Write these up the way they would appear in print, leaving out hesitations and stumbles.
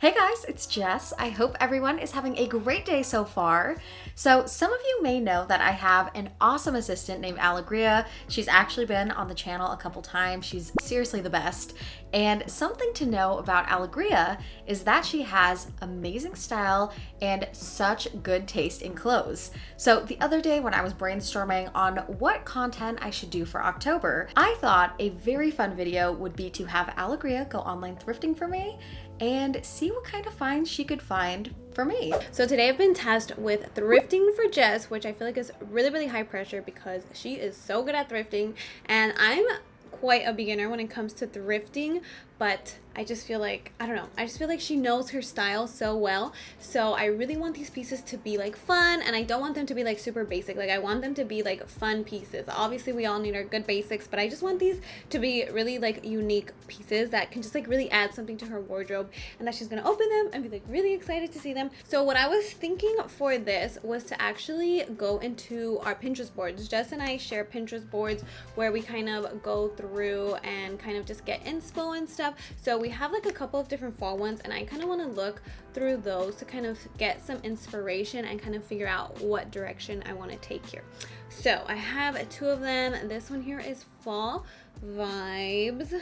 Hey guys, it's Jess. I hope everyone is having a great day so far. So, some of you may know that I have an awesome assistant named Alegria. She's actually been on the channel a couple times. She's seriously the best. And something to know about Alegria is that she has amazing style and such good taste in clothes. So, the other day when I was brainstorming on what content I should do for October, I thought a very fun video would be to have Alegria go online thrifting for me and see what kind of finds she could find for me. So today I've been tasked with thrifting for Jess, which I feel like is really high pressure because she is so good at thrifting and I'm quite a beginner when it comes to thrifting, but I just feel like, I don't know, I just feel like she knows her style so well. So I really want these pieces to be like fun, and I don't want them to be like super basic. Like I want them to be like fun pieces. Obviously we all need our good basics, but I just want these to be really like unique pieces that can just like really add something to her wardrobe, and that she's gonna open them and be like really excited to see them. So what I was thinking for this was to actually go into our Pinterest boards. Jess and I share Pinterest boards where we kind of go through and kind of just get inspo and stuff. So we have like a couple of different fall ones, and I kind of want to look through those to kind of get some inspiration and kind of figure out what direction I want to take here. So I have two of them. This one here is fall vibes.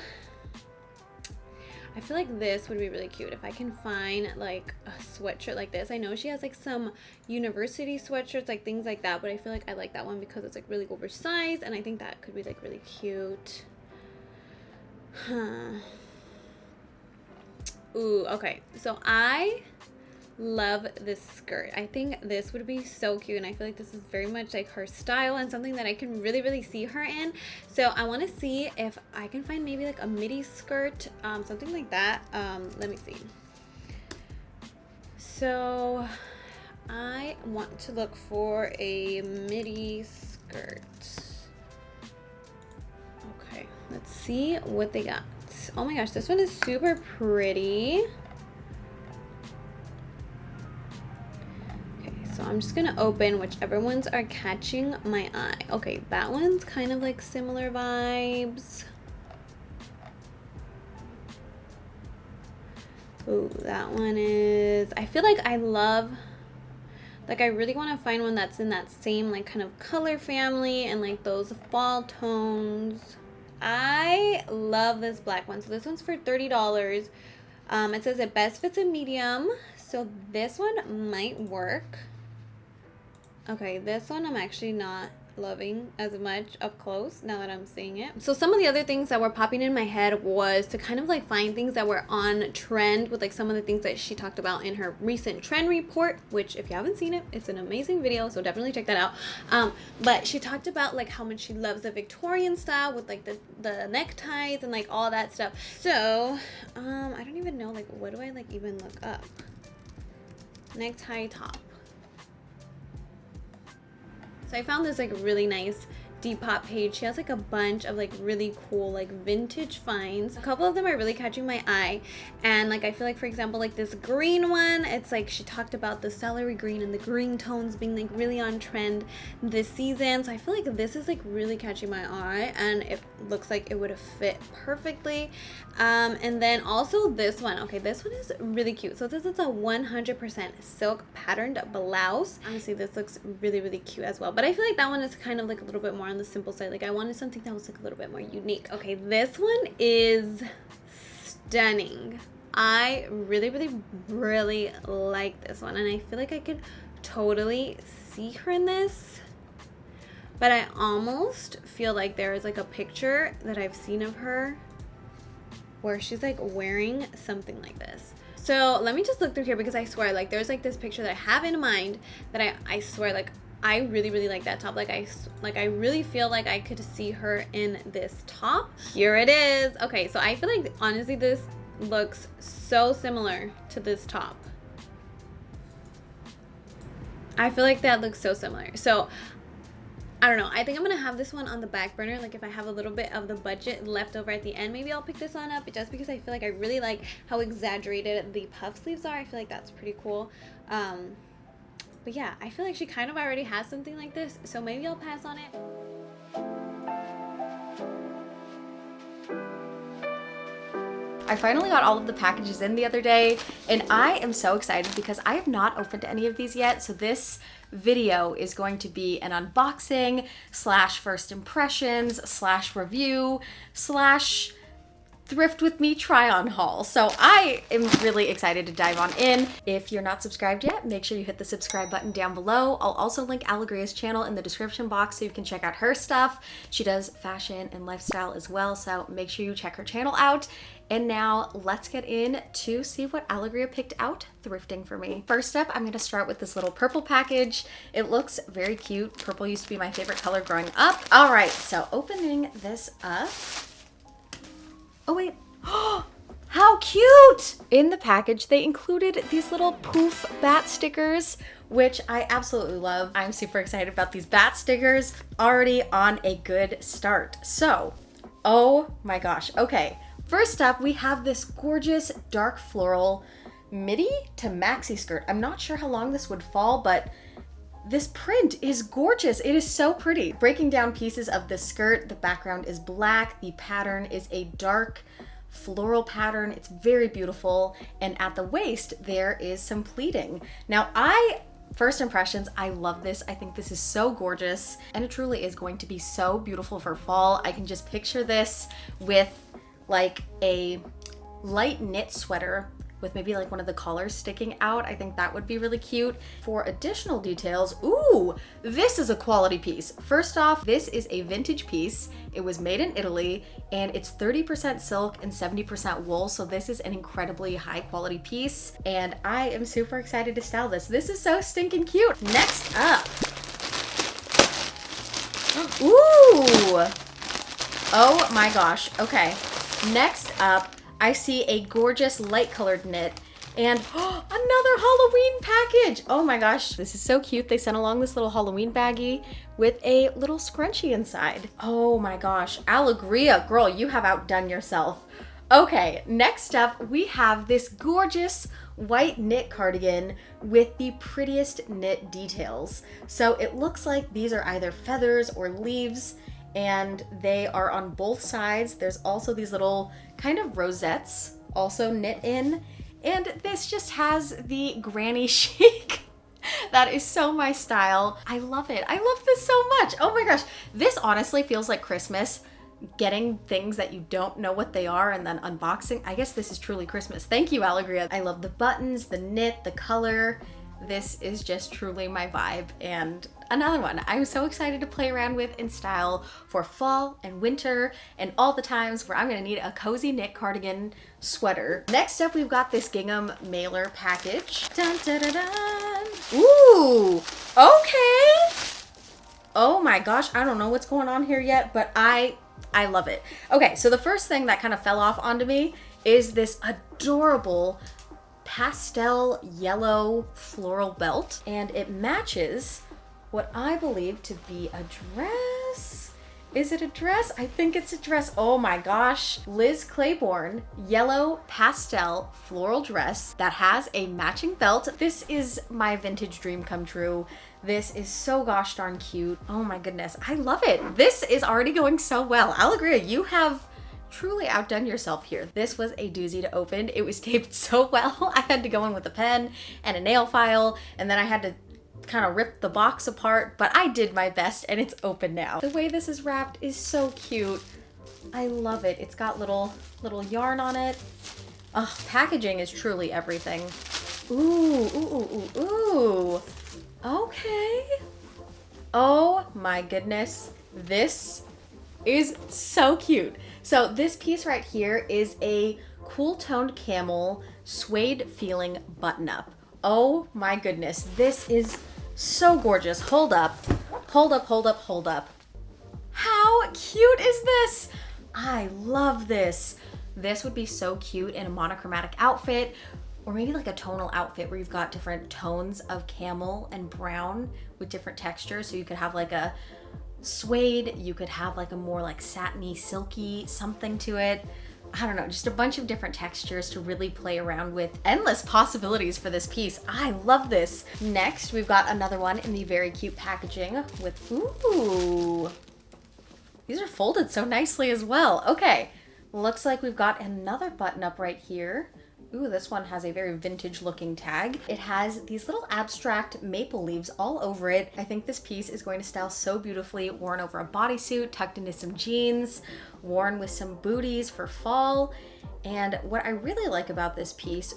I feel like this would be really cute if I can find like a sweatshirt like this. I know she has like some university sweatshirts, like things like that, but I feel like I like that one because it's like really oversized, and I think that could be like really cute. Ooh, okay. So I love this skirt. I think this would be so cute, and I feel like this is very much like her style and something that I can really see her in. So I want to see if I can find maybe like a midi skirt, something like that. Let me see. So I want to look for a midi skirt. Okay, let's see what they got. Oh my gosh, this one is super pretty. Okay, so I'm just gonna open whichever ones are catching my eye. Okay, that one's kind of like similar vibes. Ooh, that one is, I feel like I love, like I really want to find one that's in that same like kind of color family and like those fall tones. I love this black one. So this one's for $30. It says it best fits a medium, so this one might work. Okay, this one I'm actually not loving as much up close now that I'm seeing it. So some of the other things that were popping in my head was to kind of like find things that were on trend with like some of the things that she talked about in her recent trend report, which if you haven't seen it, it's an amazing video, so definitely check that out. But she talked about like how much she loves the Victorian style with like the neckties and like all that stuff. So I don't even know, like what do I like even look up? Necktie top. So I found this like really nice Depop page. She has like a bunch of like really cool like vintage finds. A couple of them are really catching my eye, and like I feel like, for example, like this green one, it's like she talked about the celery green and the green tones being like really on trend this season. So I feel like this is like really catching my eye, and it looks like it would have fit perfectly. And then also this one. Okay, this one is really cute. So this is a 100% silk patterned blouse. Honestly, this looks really cute as well, but I feel like that one is kind of like a little bit more on the simple side. Like I wanted something that was like a little bit more unique. Okay, this one is stunning. I really like this one, and I feel like I could totally see her in this, but I almost feel like there is like a picture that I've seen of her where she's like wearing something like this. So let me just look through here, because I swear like there's like this picture that I have in mind that I swear like I really like that top. Like I really feel like I could see her in this top. Here it is. Okay, so I feel like honestly this looks so similar to this top. I feel like that looks so similar. So I don't know. I think I'm gonna have this one on the back burner. Like if I have a little bit of the budget left over at the end, maybe I'll pick this one up, just because I feel like I really like how exaggerated the puff sleeves are. I feel like that's pretty cool. But yeah, I feel like she kind of already has something like this, so maybe I'll pass on it. I finally got all of the packages in the other day, and I am so excited because I have not opened any of these yet. So this video is going to be an unboxing slash first impressions slash review slash thrift with me try on haul. So I am really excited to dive on in. If you're not subscribed yet, make sure you hit the subscribe button down below. I'll also link Alegria's channel in the description box so you can check out her stuff. She does fashion and lifestyle as well, so make sure you check her channel out. And now let's get in to see what Alegria picked out thrifting for me. First up, I'm gonna start with this little purple package. It looks very cute. Purple used to be my favorite color growing up. All right, so opening this up. Oh wait, how cute! In the package, they included these little poof bat stickers, which I absolutely love. I'm super excited about these bat stickers. Already on a good start. So, oh my gosh, okay. First up, we have this gorgeous dark floral midi to maxi skirt. I'm not sure how long this would fall, but this print is gorgeous. It is so pretty. Breaking down pieces of the skirt, the background is black. The pattern is a dark floral pattern. It's very beautiful. And at the waist, there is some pleating. Now, first impressions, I love this. I think this is so gorgeous. And it truly is going to be so beautiful for fall. I can just picture this with like a light knit sweater with maybe like one of the collars sticking out. I think that would be really cute. For additional details, ooh, this is a quality piece. First off, this is a vintage piece. It was made in Italy and it's 30% silk and 70% wool. So this is an incredibly high quality piece and I am super excited to style this. This is so stinking cute. Next up, ooh, oh my gosh, okay. Next up, I see a gorgeous light colored knit and another Halloween package. Oh my gosh, this is so cute. They sent along this little Halloween baggie with a little scrunchie inside. Oh my gosh, Alegria, girl, you have outdone yourself. Okay, next up, we have this gorgeous white knit cardigan with the prettiest knit details. So it looks like these are either feathers or leaves, and they are on both sides. There's also these little kind of rosettes also knit in, and this just has the granny chic. That is so my style. I love it. I love this so much. Oh my gosh. This honestly feels like Christmas, getting things that you don't know what they are and then unboxing. I guess this is truly Christmas. Thank you, Alegria. I love the buttons, the knit, the color. This is just truly my vibe, and another one I'm so excited to play around with in style for fall and winter and all the times where I'm gonna need a cozy knit cardigan sweater. Next up, we've got this Gingham mailer package. Dun, dun, dun, dun. Ooh, okay. Oh my gosh, I don't know what's going on here yet, but I love it. Okay, so the first thing that kind of fell off onto me is this adorable pastel yellow floral belt, and it matches what I believe to be a dress. Is it a dress? I think it's a dress. Oh my gosh. Liz Claiborne yellow pastel floral dress that has a matching belt. This is my vintage dream come true. This is so gosh darn cute. Oh my goodness. I love it. This is already going so well. Alegria, you have truly outdone yourself here. This was a doozy to open. It was taped so well. I had to go in with a pen and a nail file, and then I had to kind of rip the box apart, but I did my best and it's open now. The way this is wrapped is so cute. I love it. It's got little yarn on it. Oh, packaging is truly everything. Ooh, ooh, ooh, ooh, ooh. Okay. Oh my goodness. This is so cute. So this piece right here is a cool toned camel suede feeling button up. Oh my goodness. This is so gorgeous. Hold up. Hold up, hold up, hold up. How cute is this? I love this. This would be so cute in a monochromatic outfit, or maybe like a tonal outfit where you've got different tones of camel and brown with different textures. So you could have like a suede, you could have like a more like satiny, silky something to it. I don't know, just a bunch of different textures to really play around with. Endless possibilities for this piece. I love this. Next, we've got another one in the very cute packaging with, ooh, these are folded so nicely as well. Okay, Looks like we've got another button up right here. Ooh, this one has a very vintage looking tag. It has these little abstract maple leaves all over it. I think this piece is going to style so beautifully, worn over a bodysuit, tucked into some jeans, worn with some booties for fall. And what I really like about this piece,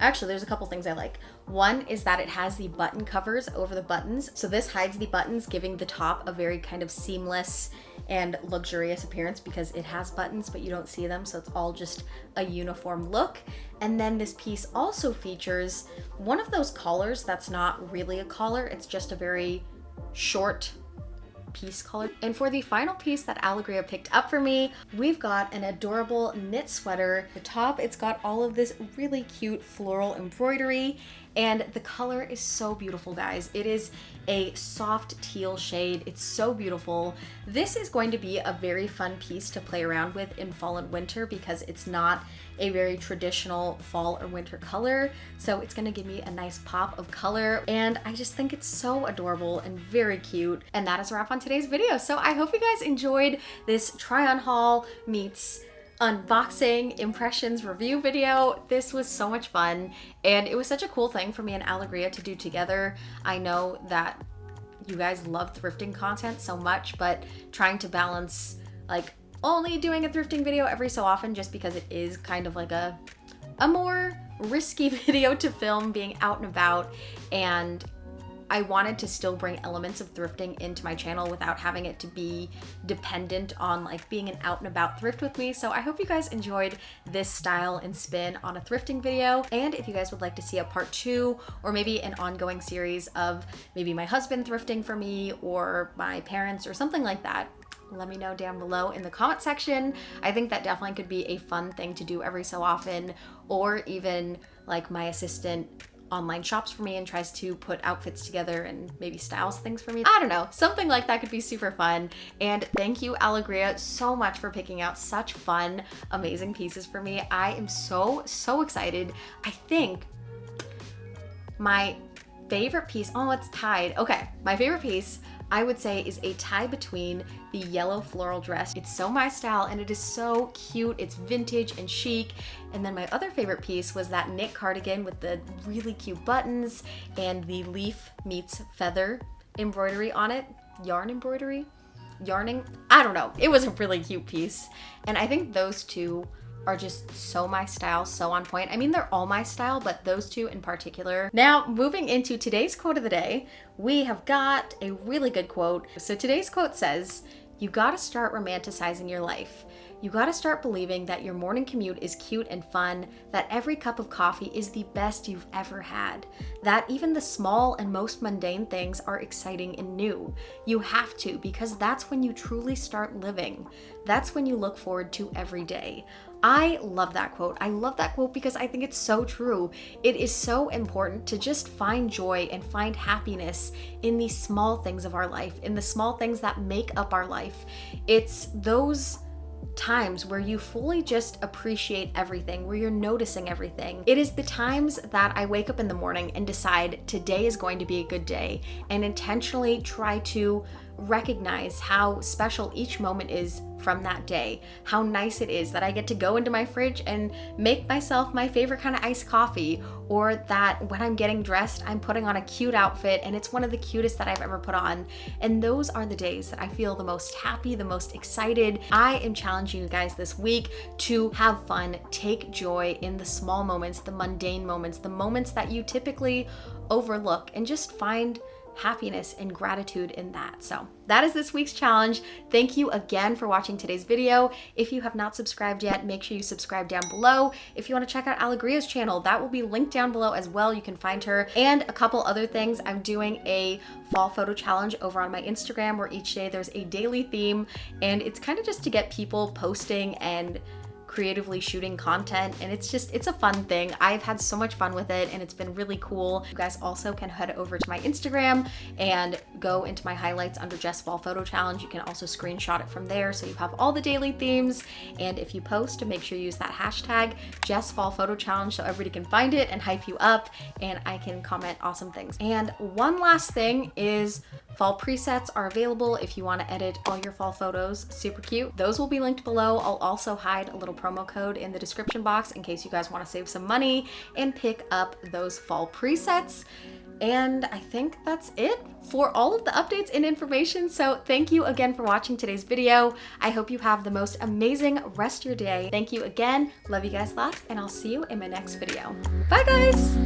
actually there's a couple things I like. One is that it has the button covers over the buttons. So this hides the buttons, giving the top a very kind of seamless and luxurious appearance because it has buttons, but you don't see them. So it's all just a uniform look. And then this piece also features one of those collars that's not really a collar. It's just a very short piece collar. And for the final piece that Alegria picked up for me, we've got an adorable knit sweater. The top, it's got all of this really cute floral embroidery, and the color is so beautiful, guys. It is a soft teal shade. It's so beautiful. This is going to be a very fun piece to play around with in fall and winter because it's not a very traditional fall or winter color. So it's gonna give me a nice pop of color, and I just think it's so adorable and very cute. And that is a wrap on today's video. So I hope you guys enjoyed this try on haul meets unboxing impressions review video. This was so much fun, and it was such a cool thing for me and Alegria to do together. I know that you guys love thrifting content so much, but trying to balance like only doing a thrifting video every so often, just because it is kind of like a more risky video to film, being out and about, and I wanted to still bring elements of thrifting into my channel without having it to be dependent on like being an out and about thrift with me. So I hope you guys enjoyed this style and spin on a thrifting video. And if you guys would like to see a part 2 or maybe an ongoing series of maybe my husband thrifting for me or my parents or something like that, let me know down below in the comment section. I think that definitely could be a fun thing to do every so often, or even like my assistant online shops for me and tries to put outfits together and maybe styles things for me. I don't know, something like that could be super fun. And thank you, Alegria, so much for picking out such fun, amazing pieces for me. I am so excited. I think my favorite piece, it's tied. Okay, my favorite piece I would say is a tie between the yellow floral dress. It's so my style and it is so cute. It's vintage and chic. And then my other favorite piece was that knit cardigan with the really cute buttons and the leaf meets feather embroidery on it. Yarn embroidery? Yarning? I don't know. It was a really cute piece. And I think those two are just so my style, so on point. I mean, they're all my style, but those two in particular. Now, moving into today's quote of the day, we have got a really good quote. So today's quote says, "You gotta start romanticizing your life. You gotta start believing that your morning commute is cute and fun, that every cup of coffee is the best you've ever had, that even the small and most mundane things are exciting and new. You have to, because that's when you truly start living. That's when you look forward to every day." I love that quote. I love that quote because I think it's so true. It is so important to just find joy and find happiness in the small things of our life, in the small things that make up our life. It's those times where you fully just appreciate everything, where you're noticing everything. It is the times that I wake up in the morning and decide today is going to be a good day, and intentionally try to recognize how special each moment is from that day, how nice it is that I get to go into my fridge and make myself my favorite kind of iced coffee, or that when I'm getting dressed, I'm putting on a cute outfit and it's one of the cutest that I've ever put on. And those are the days that I feel the most happy, the most excited. I am challenging you guys this week to have fun, take joy in the small moments, the mundane moments, the moments that you typically overlook, and just find happiness and gratitude in that. So that is this week's challenge. Thank you again for watching today's video. If you have not subscribed yet, make sure you subscribe down below. If you want to check out Alegria's channel, that will be linked down below as well. You can find her and a couple other things. I'm doing a fall photo challenge over on my Instagram where each day there's a daily theme, and it's kind of just to get people posting and creatively shooting content, and it's a fun thing. I've had so much fun with it and it's been really cool. You guys also can head over to my Instagram and go into my highlights under Jess Fall Photo Challenge. You can also screenshot it from there so you have all the daily themes, and if you post, make sure you use that hashtag Jess Fall Photo Challenge so everybody can find it and hype you up, and I can comment awesome things. And one last thing is Fall presets are available if you want to edit all your fall photos. Super cute. Those will be linked below. I'll also hide a little promo code in the description box in case you guys want to save some money and pick up those fall presets. And I think that's it for all of the updates and information. So thank you again for watching today's video. I hope you have the most amazing rest of your day. Thank you again. Love you guys lots, and I'll see you in my next video. Bye guys.